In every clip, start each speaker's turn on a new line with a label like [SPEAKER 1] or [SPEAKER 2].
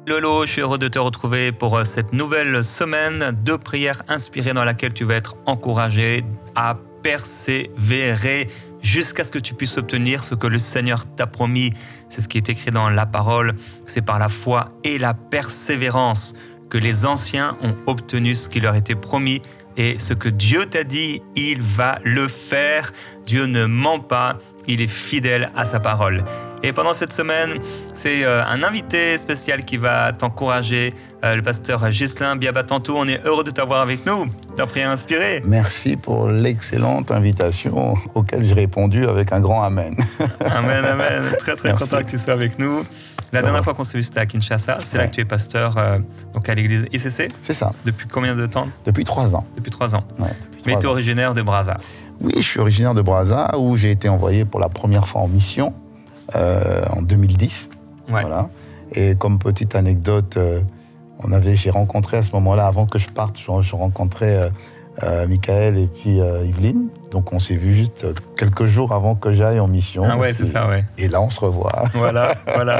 [SPEAKER 1] Lolo, je suis heureux de te retrouver pour cette nouvelle semaine de prière inspirée dans laquelle tu vas être encouragé à persévérer jusqu'à ce que tu puisses obtenir ce que le Seigneur t'a promis. C'est ce qui est écrit dans la parole. C'est par la foi et la persévérance que les anciens ont obtenu ce qui leur était promis. Et ce que Dieu t'a dit, il va le faire. Dieu ne ment pas, il est fidèle à sa parole. Et pendant cette semaine, c'est un invité spécial qui va t'encourager, le pasteur Ghislain Biabatantou. On est heureux de t'avoir avec nous dans Prière Inspirée.
[SPEAKER 2] Merci pour l'excellente invitation auquel j'ai répondu avec un grand amen.
[SPEAKER 1] Amen, amen. Très, très
[SPEAKER 2] Merci.
[SPEAKER 1] content que tu sois avec nous. La dernière fois qu'on s'est vu, c'était à Kinshasa. C'est là que tu es pasteur donc à l'église ICC.
[SPEAKER 2] C'est ça.
[SPEAKER 1] Depuis combien de temps?
[SPEAKER 2] Depuis 3 ans.
[SPEAKER 1] Depuis 3 ans.
[SPEAKER 2] Ouais,
[SPEAKER 1] Mais tu es originaire de Brazza.
[SPEAKER 2] Oui, je suis originaire de Brazza, où j'ai été envoyé pour la première fois en mission en 2010.
[SPEAKER 1] Ouais.
[SPEAKER 2] Voilà. Et comme petite anecdote, j'ai rencontré à ce moment-là, avant que je parte, je rencontrais Michael et puis Yveline. Donc on s'est vu juste quelques jours avant que j'aille en mission.
[SPEAKER 1] Ah ouais, c'est ça, ouais.
[SPEAKER 2] Et là, on se revoit.
[SPEAKER 1] Voilà.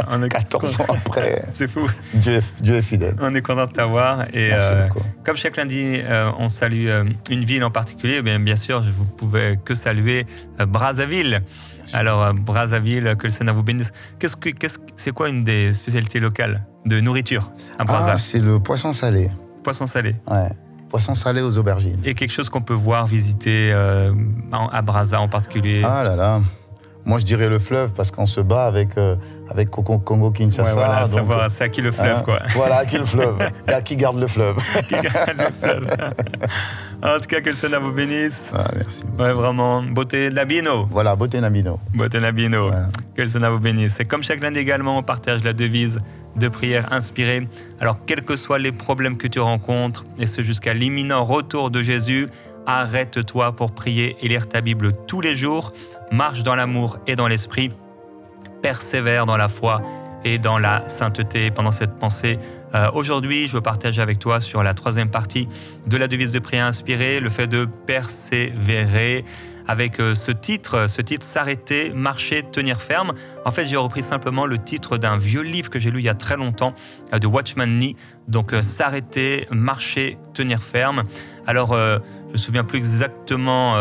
[SPEAKER 1] On est
[SPEAKER 2] 14 ans après.
[SPEAKER 1] C'est fou.
[SPEAKER 2] Dieu est fidèle.
[SPEAKER 1] On est content de t'avoir. Et
[SPEAKER 2] Merci beaucoup.
[SPEAKER 1] comme chaque lundi, on salue une ville en particulier. Bien sûr, vous pouvez que saluer Brazzaville. Alors, Brazzaville, que le Seigneur vous bénisse. C'est quoi une des spécialités locales de nourriture à Brazza?
[SPEAKER 2] C'est le poisson salé.
[SPEAKER 1] Poisson salé.
[SPEAKER 2] Ouais. Poisson salé aux aubergines.
[SPEAKER 1] Et quelque chose qu'on peut voir, visiter à Brazza en particulier?
[SPEAKER 2] Ah là là. Moi, je dirais le fleuve, parce qu'on se bat avec Congo-Kinshasa.
[SPEAKER 1] Ouais, voilà,
[SPEAKER 2] donc,
[SPEAKER 1] savoir c'est à qui le fleuve, quoi.
[SPEAKER 2] Voilà, à qui le fleuve. Et à qui garde le fleuve.
[SPEAKER 1] Qui garde le fleuve. En tout cas, que le Seigneur vous bénisse.
[SPEAKER 2] Ah, merci.
[SPEAKER 1] Ouais, vraiment. Beauté Nabino.
[SPEAKER 2] Voilà, Beauté Nabino.
[SPEAKER 1] Beauté Nabino.
[SPEAKER 2] Voilà.
[SPEAKER 1] Que le Seigneur vous bénisse. Et comme chaque lundi également, on partage la devise de prière inspirée. Alors, quels que soient les problèmes que tu rencontres, et ce jusqu'à l'imminent retour de Jésus, arrête-toi pour prier et lire ta Bible tous les jours. Marche dans l'amour et dans l'esprit. Persévère dans la foi et dans la sainteté. Pendant cette pensée, aujourd'hui, je veux partager avec toi sur la 3e partie de la devise de prière inspirée, le fait de persévérer. Avec ce titre, s'arrêter, marcher, tenir ferme. En fait, j'ai repris simplement le titre d'un vieux livre que j'ai lu il y a très longtemps, de Watchman Nee. Donc, s'arrêter, marcher, tenir ferme. Alors, je ne me souviens plus exactement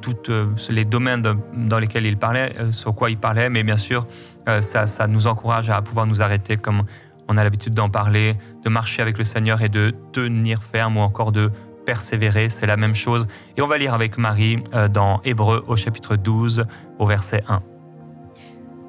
[SPEAKER 1] tous les domaines dans lesquels il parlait, sur quoi il parlait, mais bien sûr, ça nous encourage à pouvoir nous arrêter, comme on a l'habitude d'en parler, de marcher avec le Seigneur et de tenir ferme, ou encore de persévérer, c'est la même chose. Et on va lire avec Marie dans Hébreux au chapitre 12, au verset 1.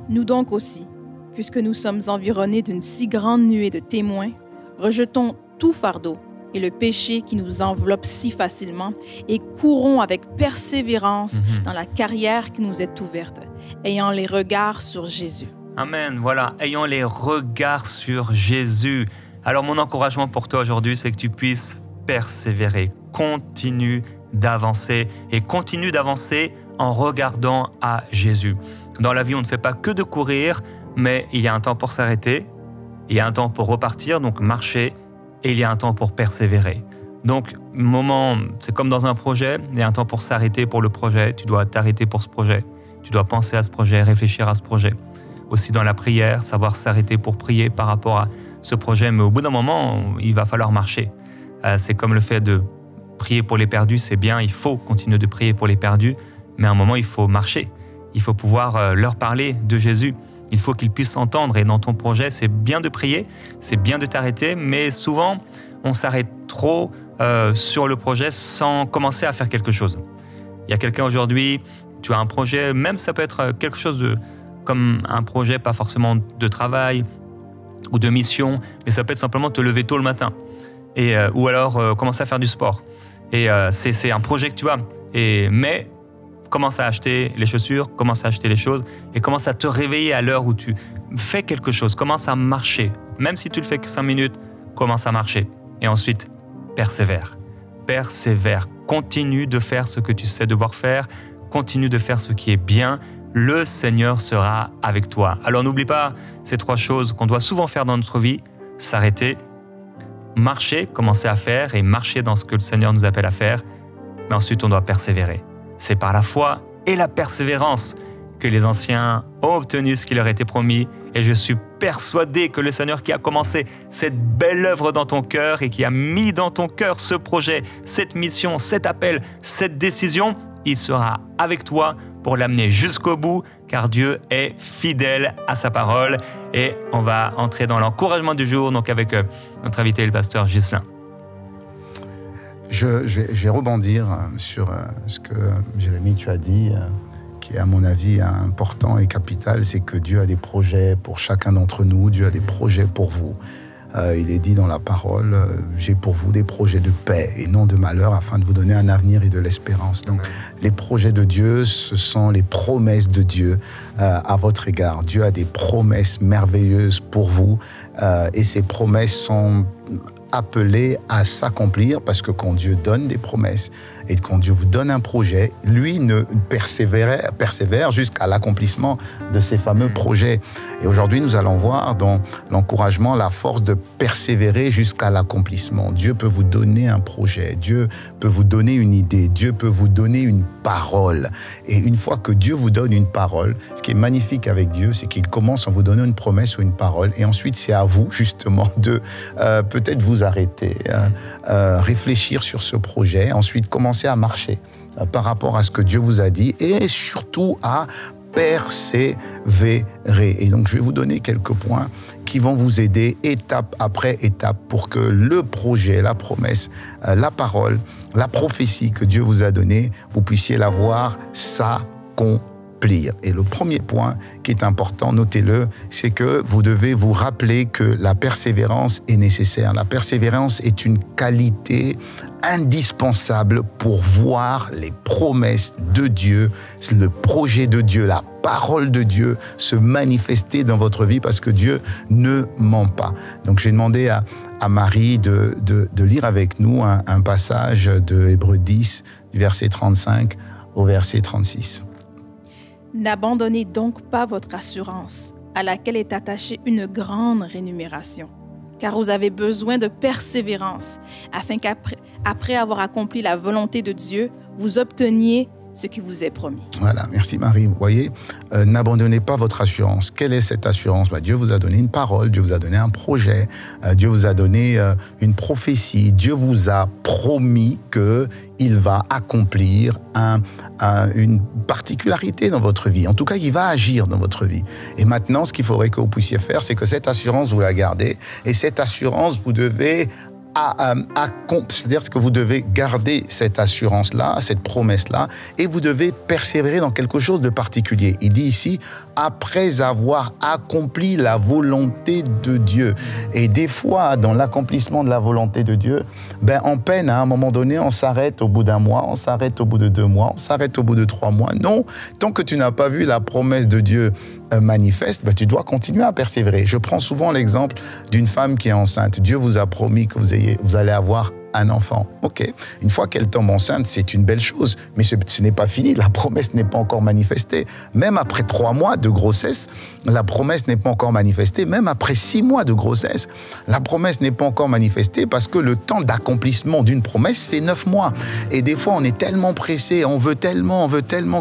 [SPEAKER 3] Nous donc aussi, puisque nous sommes environnés d'une si grande nuée de témoins, rejetons tout fardeau et le péché qui nous enveloppe si facilement et courons avec persévérance dans la carrière qui nous est ouverte, ayant les regards sur Jésus.
[SPEAKER 1] Amen, voilà, ayant les regards sur Jésus. Alors mon encouragement pour toi aujourd'hui, c'est que tu puisses persévérer, continue d'avancer et continue d'avancer en regardant à Jésus. Dans la vie, on ne fait pas que de courir, mais il y a un temps pour s'arrêter, il y a un temps pour repartir, donc marcher, et il y a un temps pour persévérer. Donc, c'est comme dans un projet, il y a un temps pour s'arrêter pour le projet, tu dois t'arrêter pour ce projet, tu dois penser à ce projet, réfléchir à ce projet. Aussi dans la prière, savoir s'arrêter pour prier par rapport à ce projet, mais au bout d'un moment, il va falloir marcher. C'est comme le fait de prier pour les perdus, c'est bien, il faut continuer de prier pour les perdus, mais à un moment, il faut marcher. Il faut pouvoir leur parler de Jésus. Il faut qu'ils puissent entendre. Et dans ton projet, c'est bien de prier, c'est bien de t'arrêter, mais souvent, on s'arrête trop sur le projet sans commencer à faire quelque chose. Il y a quelqu'un aujourd'hui, tu as un projet, même ça peut être quelque chose comme un projet, pas forcément de travail ou de mission, mais ça peut être simplement te lever tôt le matin. Ou alors commencer à faire du sport. Et c'est un projet que tu as. Mais commence à acheter les chaussures, commence à acheter les choses et commence à te réveiller à l'heure où tu fais quelque chose. Commence à marcher. Même si tu le fais que 5 minutes, commence à marcher. Et ensuite, persévère. Persévère. Continue de faire ce que tu sais devoir faire. Continue de faire ce qui est bien. Le Seigneur sera avec toi. Alors n'oublie pas ces 3 choses qu'on doit souvent faire dans notre vie. S'arrêter, marcher, commencer à faire et marcher dans ce que le Seigneur nous appelle à faire mais ensuite on doit persévérer. C'est par la foi et la persévérance que les anciens ont obtenu ce qui leur était promis. Et je suis persuadé que le Seigneur qui a commencé cette belle œuvre dans ton cœur et qui a mis dans ton cœur ce projet, cette mission, cet appel, cette décision, il sera avec toi pour l'amener jusqu'au bout, car Dieu est fidèle à sa parole. Et on va entrer dans l'encouragement du jour, donc avec notre invité, le pasteur Ghislain.
[SPEAKER 2] Je vais rebondir sur ce que Jérémie, tu as dit, qui est à mon avis important et capital, c'est que Dieu a des projets pour chacun d'entre nous, Dieu a des projets pour vous. Il est dit dans la parole, j'ai pour vous des projets de paix et non de malheur afin de vous donner un avenir et de l'espérance. Donc les projets de Dieu, ce sont les promesses de Dieu à votre égard. Dieu a des promesses merveilleuses pour vous et ces promesses sont appelé à s'accomplir, parce que quand Dieu donne des promesses et quand Dieu vous donne un projet, lui ne persévère jusqu'à l'accomplissement de ces fameux projets. Et aujourd'hui, nous allons voir dans l'encouragement la force de persévérer jusqu'à l'accomplissement. Dieu peut vous donner un projet, Dieu peut vous donner une idée, Dieu peut vous donner une parole. Et une fois que Dieu vous donne une parole, ce qui est magnifique avec Dieu, c'est qu'il commence en vous donnant une promesse ou une parole, et ensuite c'est à vous justement de peut-être vous arrêter, réfléchir sur ce projet, ensuite commencer à marcher par rapport à ce que Dieu vous a dit, et surtout à persévérer. Et donc je vais vous donner quelques points qui vont vous aider étape après étape pour que le projet, la promesse, la parole, la prophétie que Dieu vous a donnée, vous puissiez la voir s'accomplir. Et le premier point qui est important, notez-le, c'est que vous devez vous rappeler que la persévérance est nécessaire. La persévérance est une qualité indispensable pour voir les promesses de Dieu, le projet de Dieu, la parole de Dieu se manifester dans votre vie, parce que Dieu ne ment pas. Donc j'ai demandé à Marie de lire avec nous un passage de Hébreux 10, du verset 35 au verset 36.
[SPEAKER 3] N'abandonnez donc pas votre assurance, à laquelle est attachée une grande rémunération, car vous avez besoin de persévérance, afin qu'après avoir accompli la volonté de Dieu, vous obteniez ce qui vous est promis.
[SPEAKER 2] Voilà, merci Marie. Vous voyez, n'abandonnez pas votre assurance. Quelle est cette assurance ? Dieu vous a donné une parole, Dieu vous a donné un projet, Dieu vous a donné une prophétie, Dieu vous a promis qu'il va accomplir une particularité dans votre vie. En tout cas, il va agir dans votre vie. Et maintenant, ce qu'il faudrait que vous puissiez faire, c'est que cette assurance, vous la gardez. Et cette assurance, vous devez c'est-à-dire que vous devez garder cette assurance-là, cette promesse-là, et vous devez persévérer dans quelque chose de particulier. Il dit ici, après avoir accompli la volonté de Dieu. Et des fois, dans l'accomplissement de la volonté de Dieu, on peine, à un moment donné, on s'arrête au bout d'un mois, on s'arrête au bout de 2 mois, on s'arrête au bout de 3 mois. Non, tant que tu n'as pas vu la promesse de Dieu manifeste, tu dois continuer à persévérer. Je prends souvent l'exemple d'une femme qui est enceinte. Dieu vous a promis que vous allez avoir un enfant. Ok, une fois qu'elle tombe enceinte, c'est une belle chose, mais ce n'est pas fini, la promesse n'est pas encore manifestée. Même après 3 mois de grossesse, la promesse n'est pas encore manifestée. Même après 6 mois de grossesse, la promesse n'est pas encore manifestée, parce que le temps d'accomplissement d'une promesse, c'est 9 mois. Et des fois, on est tellement pressé, on veut tellement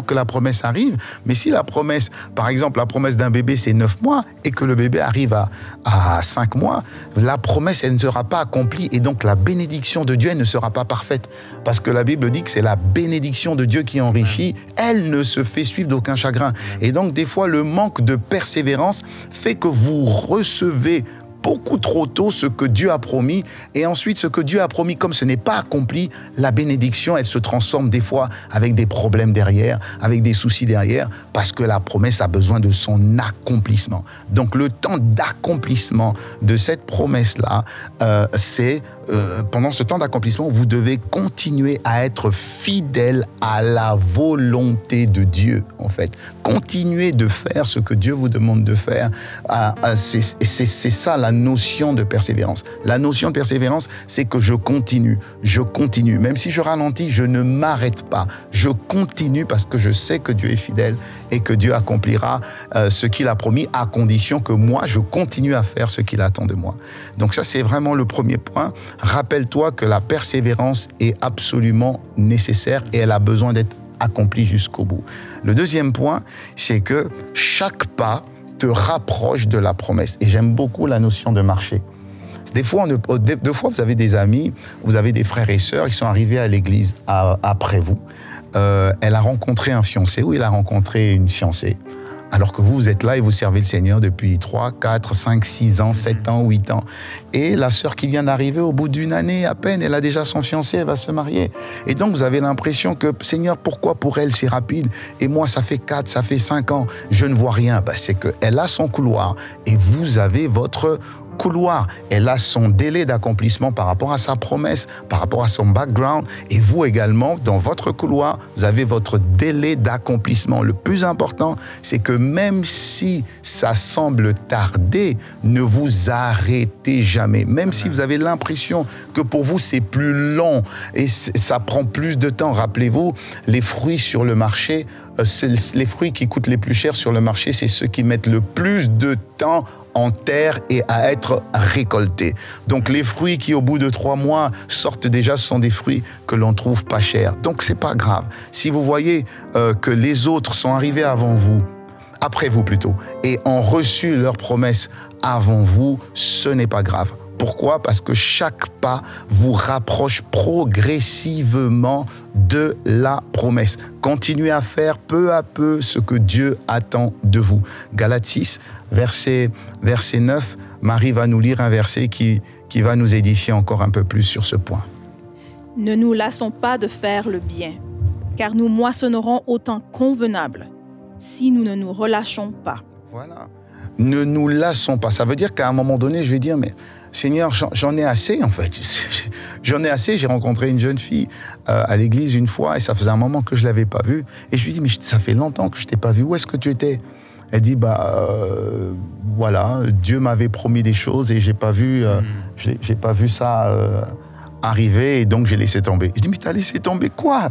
[SPEAKER 2] que la promesse arrive, mais si la promesse, par exemple, la promesse d'un bébé, c'est 9 mois, et que le bébé arrive à 5 mois, la promesse, elle ne sera pas accomplie, et donc la bénédiction de Dieu, elle ne sera pas parfaite, parce que la Bible dit que c'est la bénédiction de Dieu qui enrichit, elle ne se fait suivre d'aucun chagrin. Et donc des fois, le manque de persévérance fait que vous recevez beaucoup trop tôt ce que Dieu a promis, et ensuite ce que Dieu a promis, comme ce n'est pas accompli, la bénédiction, elle se transforme des fois avec des problèmes derrière, avec des soucis derrière, parce que la promesse a besoin de son accomplissement. Donc le temps d'accomplissement de cette promesse-là, c'est pendant ce temps d'accomplissement, vous devez continuer à être fidèle à la volonté de Dieu, en fait. Continuez de faire ce que Dieu vous demande de faire. C'est ça la notion de persévérance. La notion de persévérance, c'est que je continue. Même si je ralentis, je ne m'arrête pas. Je continue parce que je sais que Dieu est fidèle et que Dieu accomplira ce qu'il a promis à condition que moi, je continue à faire ce qu'il attend de moi. Donc ça, c'est vraiment le premier point. Rappelle-toi que la persévérance est absolument nécessaire et elle a besoin d'être accomplie jusqu'au bout. Le deuxième point, c'est que chaque pas te rapproche de la promesse. Et j'aime beaucoup la notion de marcher. Des fois, vous avez des amis, vous avez des frères et sœurs qui sont arrivés à l'église après vous. Elle a rencontré un fiancé ou il a rencontré une fiancée. Alors que vous êtes là et vous servez le Seigneur depuis 3, 4, 5, 6 ans, 7 ans, 8 ans. Et la sœur qui vient d'arriver, au bout d'une année à peine, elle a déjà son fiancé, elle va se marier. Et donc, vous avez l'impression que, Seigneur, pourquoi pour elle c'est rapide? Et moi, ça fait 4, ça fait 5 ans, je ne vois rien. C'est qu'elle a son couloir et vous avez votre couloir. Elle a son délai d'accomplissement par rapport à sa promesse, par rapport à son background. Et vous également, dans votre couloir, vous avez votre délai d'accomplissement. Le plus important, c'est que même si ça semble tarder, ne vous arrêtez jamais. Même si vous avez l'impression que pour vous, c'est plus long et ça prend plus de temps. Rappelez-vous, les fruits sur le marché, les fruits qui coûtent les plus chers sur le marché, c'est ceux qui mettent le plus de temps en terre et à être récoltés. Donc les fruits qui au bout de 3 mois sortent déjà, ce sont des fruits que l'on trouve pas chers. Donc c'est pas grave. Si vous voyez que les autres sont arrivés avant vous, après vous plutôt, et ont reçu leurs promesses avant vous, ce n'est pas grave. Pourquoi? Parce que chaque pas vous rapproche progressivement de la promesse. Continuez à faire peu à peu ce que Dieu attend de vous. Galates 6, verset 9, Marie va nous lire un verset qui va nous édifier encore un peu plus sur ce point.
[SPEAKER 3] Ne nous lassons pas de faire le bien, car nous moissonnerons au temps convenable, si nous ne nous relâchons pas.
[SPEAKER 2] Voilà. Ne nous lassons pas. Ça veut dire qu'à un moment donné, je vais dire, mais Seigneur, j'en ai assez en fait. J'en ai assez. J'ai rencontré une jeune fille à l'église une fois et ça faisait un moment que je ne l'avais pas vue. Et je lui dis, mais ça fait longtemps que je ne t'ai pas vue. Où est-ce que tu étais? Elle dit, voilà, Dieu m'avait promis des choses et j'ai pas vu ça arriver et donc j'ai laissé tomber. Je dis, mais t'as laissé tomber quoi?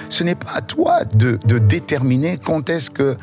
[SPEAKER 2] Ce n'est pas à toi de déterminer quand est-ce que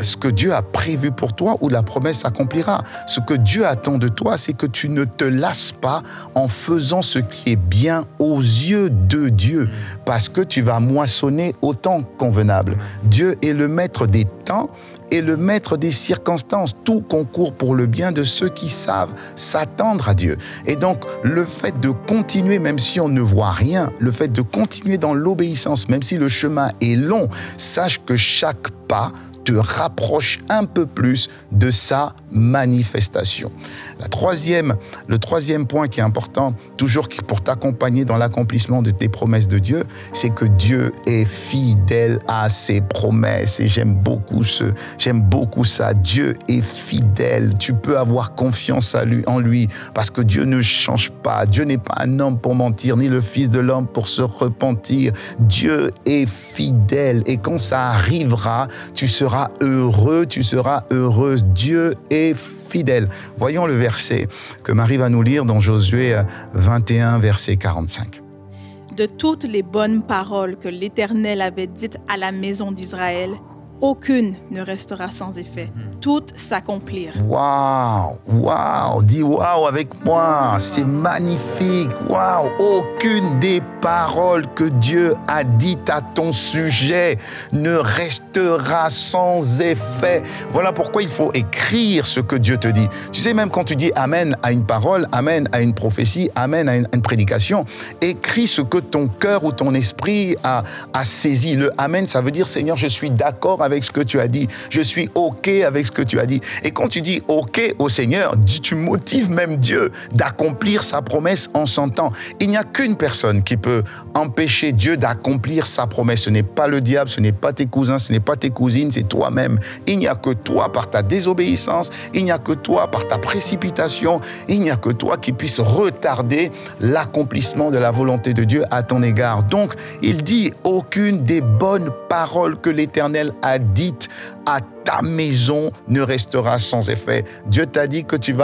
[SPEAKER 2] ce que Dieu a prévu pour toi ou la promesse s'accomplira. Ce que Dieu attend de toi, c'est que tu ne te lasses pas en faisant ce qui est bien aux yeux de Dieu, parce que tu vas moissonner au temps convenable. Dieu est le maître des temps et le maître des circonstances. Tout concourt pour le bien de ceux qui savent s'attendre à Dieu. Et donc, le fait de continuer, même si on ne voit rien, le fait de continuer dans l'obéissance, même si le chemin est long, sache que chaque pas te rapproche un peu plus de sa manifestation. Le troisième point qui est important, toujours pour t'accompagner dans l'accomplissement de tes promesses de Dieu, c'est que Dieu est fidèle à ses promesses. Et j'aime beaucoup ça. Dieu est fidèle. Tu peux avoir confiance en lui parce que Dieu ne change pas. Dieu n'est pas un homme pour mentir, ni le fils de l'homme pour se repentir. Dieu est fidèle et quand ça arrivera, tu seras heureux, tu seras heureuse. Dieu est fidèle. Voyons le verset que Marie va nous lire dans Josué 21, verset 45.
[SPEAKER 3] De toutes les bonnes paroles que l'Éternel avait dites à la maison d'Israël, aucune ne restera sans effet. Toutes s'accomplirent.
[SPEAKER 2] Waouh, dis waouh avec moi, c'est magnifique. Waouh, aucune des paroles que Dieu a dites à ton sujet ne restera sans effet. Voilà pourquoi il faut écrire ce que Dieu te dit. Tu sais, même quand tu dis amen à une parole, amen à une prophétie, amen à une prédication, écris ce que ton cœur ou ton esprit a saisi. Le amen, ça veut dire, Seigneur, je suis d'accord avec ce que tu as dit. Je suis OK avec ce que tu as dit. Et quand tu dis OK au Seigneur, tu motives même Dieu d'accomplir sa promesse en son temps. Il n'y a qu'une personne qui peut empêcher Dieu d'accomplir sa promesse. Ce n'est pas le diable, ce n'est pas tes cousins, ce n'est pas tes cousines, c'est toi-même. Il n'y a que toi par ta désobéissance, il n'y a que toi par ta précipitation, il n'y a que toi qui puisse retarder l'accomplissement de la volonté de Dieu à ton égard. Donc, il dit, aucune des bonnes paroles que l'Éternel a dites à ta maison ne restera sans effet. Dieu t'a dit que tu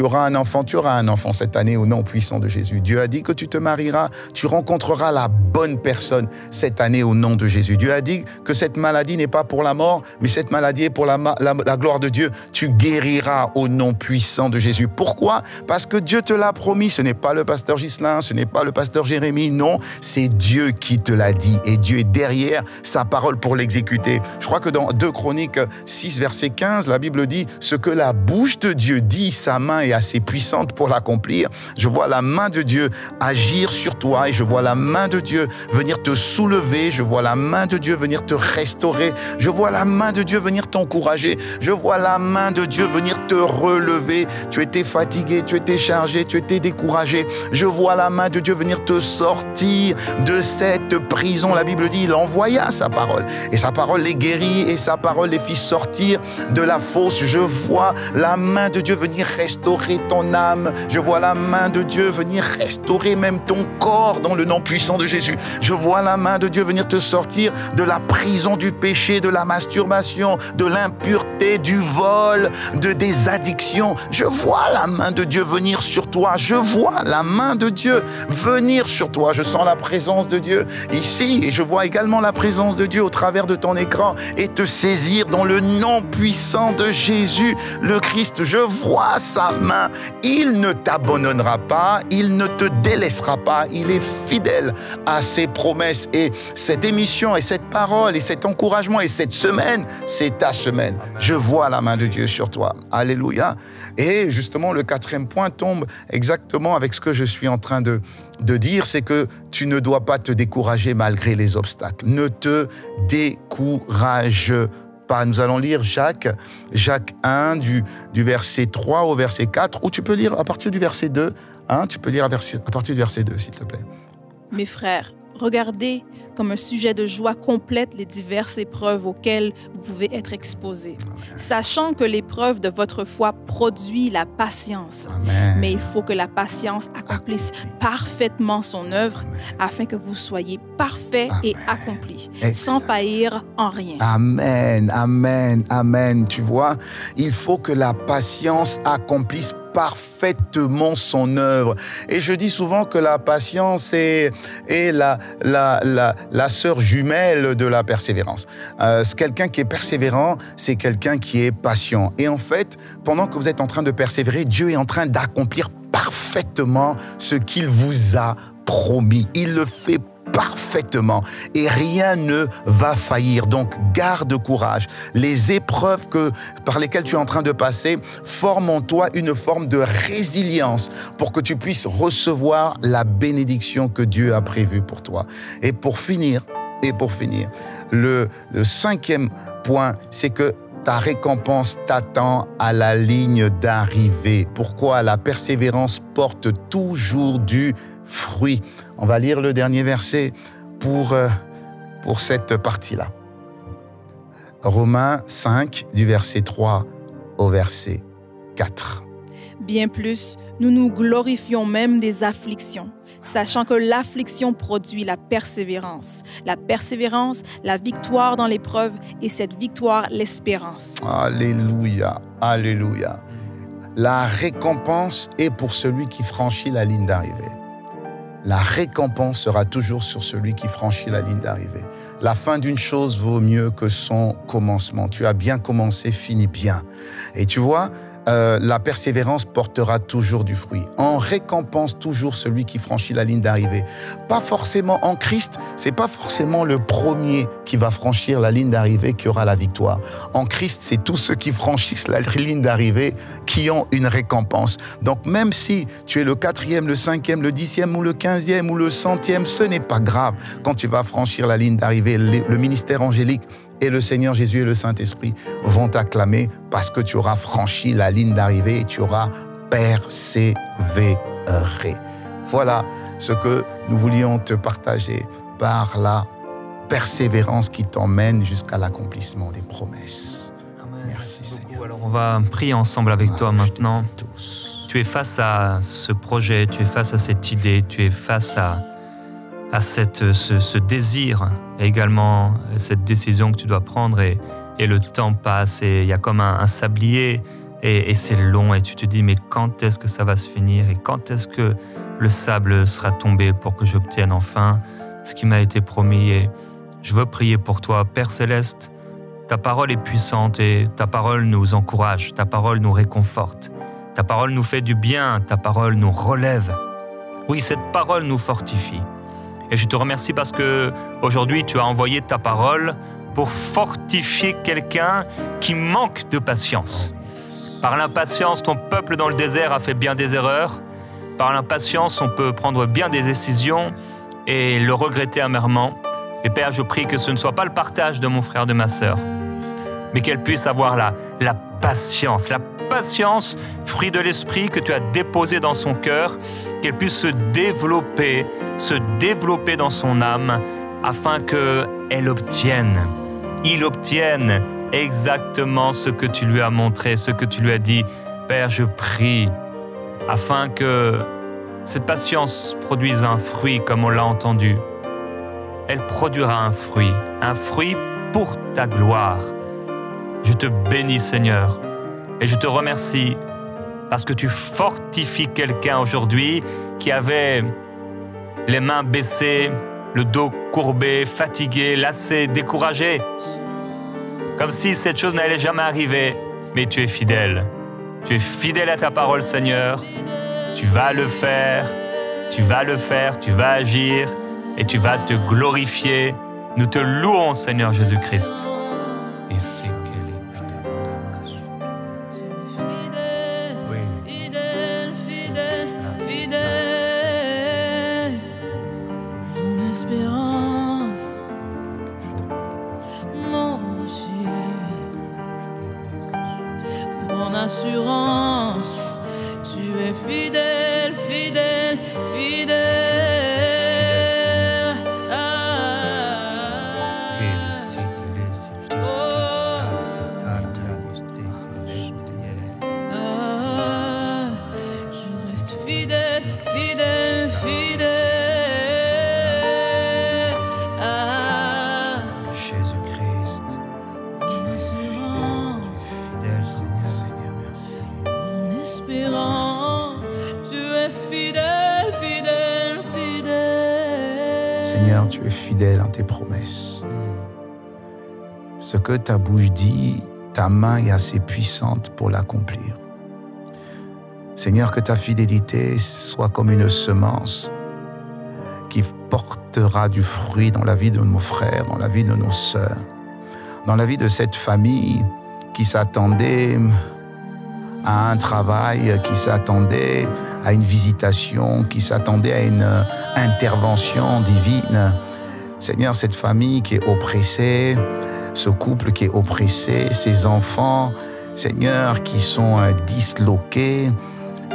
[SPEAKER 2] auras un enfant cette année au nom puissant de Jésus. Dieu a dit que tu te marieras, tu rencontreras la bonne personne cette année au nom de Jésus. Dieu a dit que cette maladie n'est pas pour la mort, mais cette maladie est pour la gloire de Dieu. Tu guériras au nom puissant de Jésus. Pourquoi? Parce que Dieu te l'a promis. Ce n'est pas le pasteur Ghislain, ce n'est pas le pasteur Jérémie, non, c'est Dieu qui te l'a dit et Dieu est derrière sa parole pour l'exécuter. Je crois que dans 2 Chroniques 6, verset 15, la Bible dit « Ce que la bouche de Dieu dit, sa main est assez puissante pour l'accomplir. » Je vois la main de Dieu agir sur toi et je vois la main de Dieu venir te soulever. Je vois la main de Dieu venir te restaurer. Je vois la main de Dieu venir t'encourager. Je vois la main de Dieu venir te relever. Tu étais fatigué, tu étais chargé, tu étais découragé. Je vois la main de Dieu venir te sortir de cette prison. La Bible dit, il envoya sa parole. Et sa parole les guérit et sa parole les fit sortir de la fosse. Je vois la main de Dieu venir restaurer ton âme. Je vois la main de Dieu venir restaurer même ton corps dans le nom puissant de Jésus. Je vois la main de Dieu venir te sortir de la prison du péché, de la masturbation, de l'impureté, du vol, des addictions. Je vois la main de Dieu venir sur toi. Je vois la main de Dieu venir sur toi. Je sens la présence de Dieu ici et je vois également la présence de Dieu au travers de ton écran et te saisir dans le nom puissant de Jésus, le Christ. Je vois sa main. Il ne t'abandonnera pas, il ne te délaissera pas. Il est fidèle à ses promesses. Et cette émission et cette parole et cet encouragement et cette semaine, c'est ta semaine. Je vois la main de Dieu sur toi. Alléluia. Et justement, le 4e point tombe exactement avec ce que je suis en train de dire, c'est que tu ne dois pas te décourager malgré les obstacles. Ne te décourage pas. Nous allons lire Jacques 1 du verset 3 au verset 4, ou tu peux lire à partir du verset 2. Tu peux lire à partir du verset 2, s'il te plaît.
[SPEAKER 3] Mes frères, regardez comme un sujet de joie complète les diverses épreuves auxquelles vous pouvez être exposés, sachant que l'épreuve de votre foi produit la patience.
[SPEAKER 2] Amen.
[SPEAKER 3] Mais il faut que la patience accomplisse parfaitement son œuvre, afin que vous soyez parfaits et accomplis, sans faillir en rien.
[SPEAKER 2] Amen, amen, amen. Tu vois, il faut que la patience accomplisse parfaitement son œuvre. Et je dis souvent que la patience est la sœur jumelle de la persévérance. Quelqu'un qui est persévérant, c'est quelqu'un qui est patient. Et en fait, pendant que vous êtes en train de persévérer, Dieu est en train d'accomplir parfaitement ce qu'il vous a promis. Il le fait parfaitement et rien ne va faillir. Donc, garde courage. Les épreuves par lesquelles tu es en train de passer forment en toi une forme de résilience pour que tu puisses recevoir la bénédiction que Dieu a prévue pour toi. Et pour finir, le 5e point, c'est que ta récompense t'attend à la ligne d'arrivée. Pourquoi? La persévérance porte toujours du fruit. On va lire le dernier verset pour cette partie-là. Romains 5, du verset 3 au verset 4.
[SPEAKER 3] Bien plus, nous nous glorifions même des afflictions, sachant que l'affliction produit la persévérance, la victoire dans l'épreuve et cette victoire, l'espérance.
[SPEAKER 2] Alléluia, alléluia. La récompense est pour celui qui franchit la ligne d'arrivée. La récompense sera toujours sur celui qui franchit la ligne d'arrivée. La fin d'une chose vaut mieux que son commencement. Tu as bien commencé, finis bien. Et tu vois, la persévérance portera toujours du fruit. On récompense toujours celui qui franchit la ligne d'arrivée. Pas forcément en Christ, c'est pas forcément le premier qui va franchir la ligne d'arrivée qui aura la victoire. En Christ, c'est tous ceux qui franchissent la ligne d'arrivée qui ont une récompense. Donc même si tu es le 4e, le 5e, le 10e ou le 15e ou le 100e, ce n'est pas grave. Quand tu vas franchir la ligne d'arrivée, le ministère angélique et le Seigneur Jésus et le Saint-Esprit vont t'acclamer parce que tu auras franchi la ligne d'arrivée et tu auras persévéré. Voilà ce que nous voulions te partager par la persévérance qui t'emmène jusqu'à l'accomplissement des promesses.
[SPEAKER 1] Amen.
[SPEAKER 2] Merci Seigneur.
[SPEAKER 1] Alors on va prier ensemble avec toi maintenant. Tu es face à ce projet, tu es face à cette idée, tu es face à ce désir et également cette décision que tu dois prendre et et le temps passe et il y a comme un sablier et c'est long et tu te dis mais quand est-ce que ça va se finir et quand est-ce que le sable sera tombé pour que j'obtienne enfin ce qui m'a été promis. Et je veux prier pour toi, Père Céleste. Ta parole est puissante et ta parole nous encourage, ta parole nous réconforte, ta parole nous fait du bien, ta parole nous relève. Oui, cette parole nous fortifie. Et je te remercie parce que aujourd'hui tu as envoyé ta parole pour fortifier quelqu'un qui manque de patience. Par l'impatience, ton peuple dans le désert a fait bien des erreurs. Par l'impatience, on peut prendre bien des décisions et le regretter amèrement. Et Père, je prie que ce ne soit pas le partage de mon frère, de ma sœur, mais qu'elle puisse avoir la patience, fruit de l'esprit que tu as déposé dans son cœur, qu'elle puisse se développer dans son âme, afin qu'il obtienne exactement ce que tu lui as montré, ce que tu lui as dit. Père, je prie afin que cette patience produise un fruit comme on l'a entendu. Elle produira un fruit pour ta gloire. Je te bénis, Seigneur, et je te remercie parce que tu fortifies quelqu'un aujourd'hui qui avait les mains baissées, le dos courbé, fatigué, lassé, découragé, comme si cette chose n'allait jamais arriver. Mais tu es fidèle. Tu es fidèle à ta parole, Seigneur. Tu vas le faire, tu vas agir et tu vas te glorifier. Nous te louons, Seigneur Jésus-Christ.
[SPEAKER 4] Espérance, mon rocher, mon assurance, tu es fidèle, fidèle, fidèle. Je reste fidèle, fidèle, fidèle.
[SPEAKER 2] Seigneur, tu es fidèle en tes promesses. Ce que ta bouche dit, ta main est assez puissante pour l'accomplir. Seigneur, que ta fidélité soit comme une semence qui portera du fruit dans la vie de nos frères, dans la vie de nos sœurs, dans la vie de cette famille qui s'attendait à un travail, qui s'attendait à une visitation, qui s'attendait à une intervention divine. Seigneur, cette famille qui est oppressée, ce couple qui est oppressé, ces enfants, Seigneur, qui sont disloqués,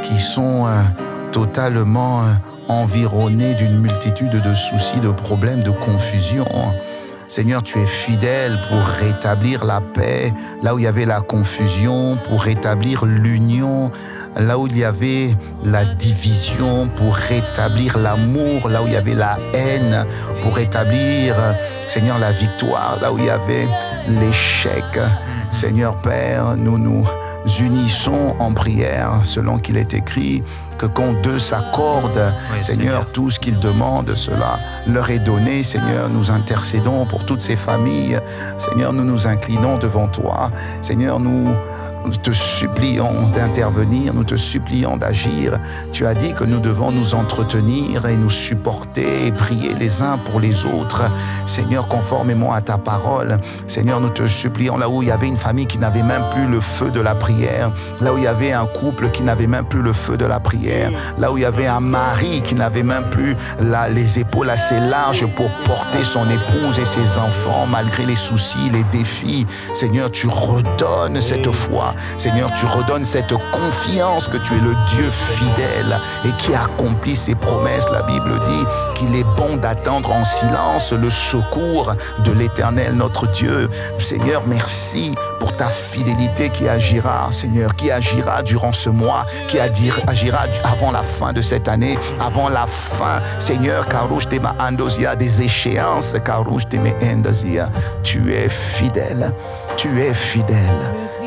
[SPEAKER 2] qui sont totalement environnés d'une multitude de soucis, de problèmes, de confusion. Seigneur, tu es fidèle pour rétablir la paix, là où il y avait la confusion, pour rétablir l'union, là où il y avait la division, pour rétablir l'amour, là où il y avait la haine, pour rétablir, Seigneur, la victoire, là où il y avait l'échec. Seigneur Père, nous nous unissons en prière, selon qu'il est écrit, que quand deux s'accordent, oui, Seigneur, tout ce qu'ils demandent, cela leur est donné. Seigneur, nous intercédons pour toutes ces familles. Seigneur, nous nous inclinons devant toi. Seigneur, nous te supplions d'intervenir, nous te supplions d'agir. Tu as dit que nous devons nous entretenir et nous supporter et prier les uns pour les autres. Seigneur, conformément à ta parole, Seigneur, nous te supplions là où il y avait une famille qui n'avait même plus le feu de la prière, là où il y avait un couple qui n'avait même plus le feu de la prière, là où il y avait un mari qui n'avait même plus les épaules assez larges pour porter son épouse et ses enfants malgré les soucis, les défis. Seigneur, tu redonnes cette foi. toi. Seigneur, tu redonnes cette confiance que tu es le Dieu fidèle et qui accomplit ses promesses. La Bible dit qu'il est bon d'attendre en silence le secours de l'Éternel, notre Dieu. Seigneur, merci pour ta fidélité qui agira, Seigneur, qui agira durant ce mois, qui agira avant la fin de cette année, avant la fin. Seigneur, Karouche Tema Andosia, des échéances, Karouche Tema Endosia. Tu es fidèle, tu es fidèle.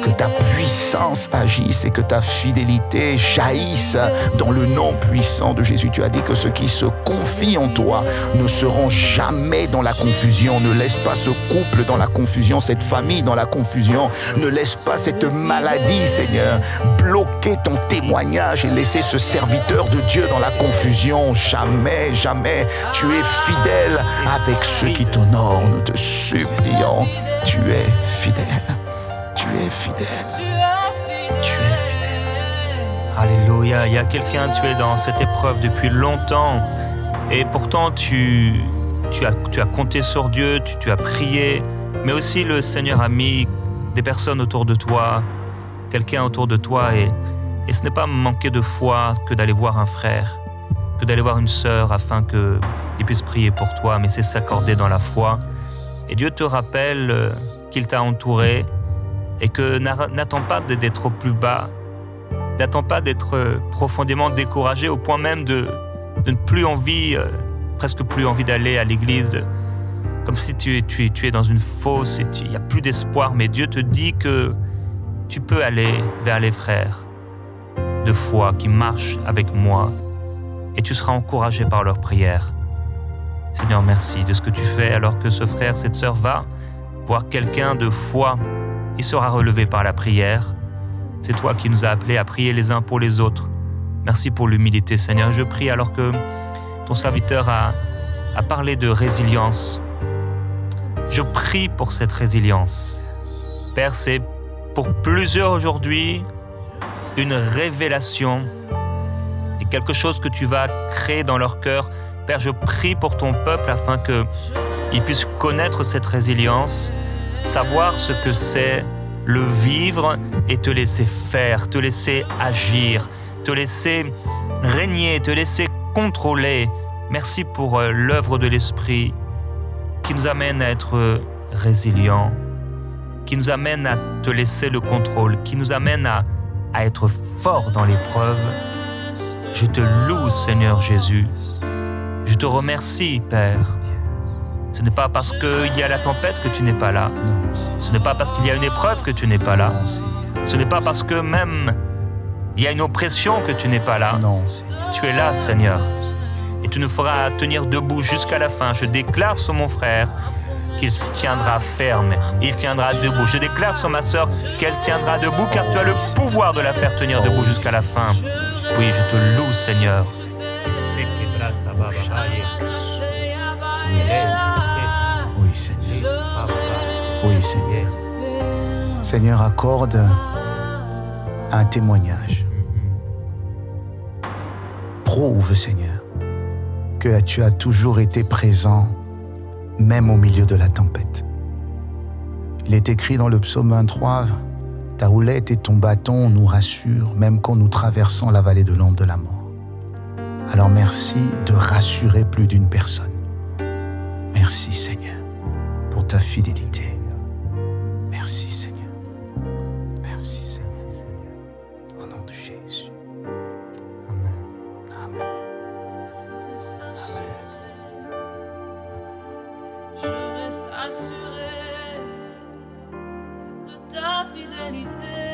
[SPEAKER 2] Que ta puissance agisse et que ta fidélité jaillisse dans le nom puissant de Jésus. Tu as dit que ceux qui se confient en toi ne seront jamais dans la confusion. Ne laisse pas ce couple dans la confusion, cette famille dans la confusion. Ne laisse pas cette maladie, Seigneur, bloquer ton témoignage et laisser ce serviteur de Dieu dans la confusion. Jamais, jamais. Tu es fidèle avec ceux qui t'honorent. Nous te supplions. Tu es fidèle. Tu es fidèle. Tu es fidèle.
[SPEAKER 1] Alléluia. Il y a quelqu'un, tu es dans cette épreuve depuis longtemps et pourtant tu as compté sur Dieu, tu as prié, mais aussi le Seigneur a mis des personnes autour de toi, quelqu'un autour de toi et ce n'est pas manquer de foi que d'aller voir un frère, que d'aller voir une sœur afin qu'il puisse prier pour toi, mais c'est s'accorder dans la foi. Et Dieu te rappelle qu'il t'a entouré et que n'attends pas d'être au plus bas, n'attends pas d'être profondément découragé au point même de ne plus envie, presque plus envie d'aller à l'église, comme si tu es dans une fosse et il n'y a plus d'espoir. Mais Dieu te dit que tu peux aller vers les frères de foi qui marchent avec moi et tu seras encouragé par leurs prières. Seigneur, merci de ce que tu fais alors que ce frère, cette sœur va voir quelqu'un de foi. Il sera relevé par la prière. C'est toi qui nous as appelés à prier les uns pour les autres. Merci pour l'humilité, Seigneur. Je prie alors que ton serviteur a parlé de résilience. Je prie pour cette résilience. Père, c'est pour plusieurs aujourd'hui une révélation et quelque chose que tu vas créer dans leur cœur. Père, je prie pour ton peuple afin qu'ils puissent connaître cette résilience, savoir ce que c'est le vivre et te laisser faire, te laisser agir, te laisser régner, te laisser contrôler. Merci pour l'œuvre de l'Esprit qui nous amène à être résilients, qui nous amène à te laisser le contrôle, qui nous amène à être forts dans l'épreuve. Je te loue, Seigneur Jésus. Je te remercie, Père. Ce n'est pas parce qu'il y a la tempête que tu n'es pas là. Ce n'est pas parce qu'il y a une épreuve que tu n'es pas là. Ce n'est pas parce que même il y a une oppression que tu n'es pas là. Tu es là, Seigneur. Et tu nous feras tenir debout jusqu'à la fin. Je déclare sur mon frère qu'il tiendra ferme. Il tiendra debout. Je déclare sur ma sœur qu'elle tiendra debout car tu as le pouvoir de la faire tenir debout jusqu'à la fin. Oui, je te loue, Seigneur.
[SPEAKER 2] Oui, Seigneur. Oui, Seigneur. Seigneur, accorde un témoignage. Prouve, Seigneur, que tu as toujours été présent, même au milieu de la tempête. Il est écrit dans le psaume 23, « Ta houlette et ton bâton nous rassurent, même quand nous traversons la vallée de l'ombre de la mort. » Alors merci de rassurer plus d'une personne. Merci, Seigneur, pour ta fidélité. Merci, Seigneur. Merci, Seigneur. Au nom de Jésus.
[SPEAKER 1] Amen.
[SPEAKER 2] Amen.
[SPEAKER 4] Je reste assuré de ta fidélité.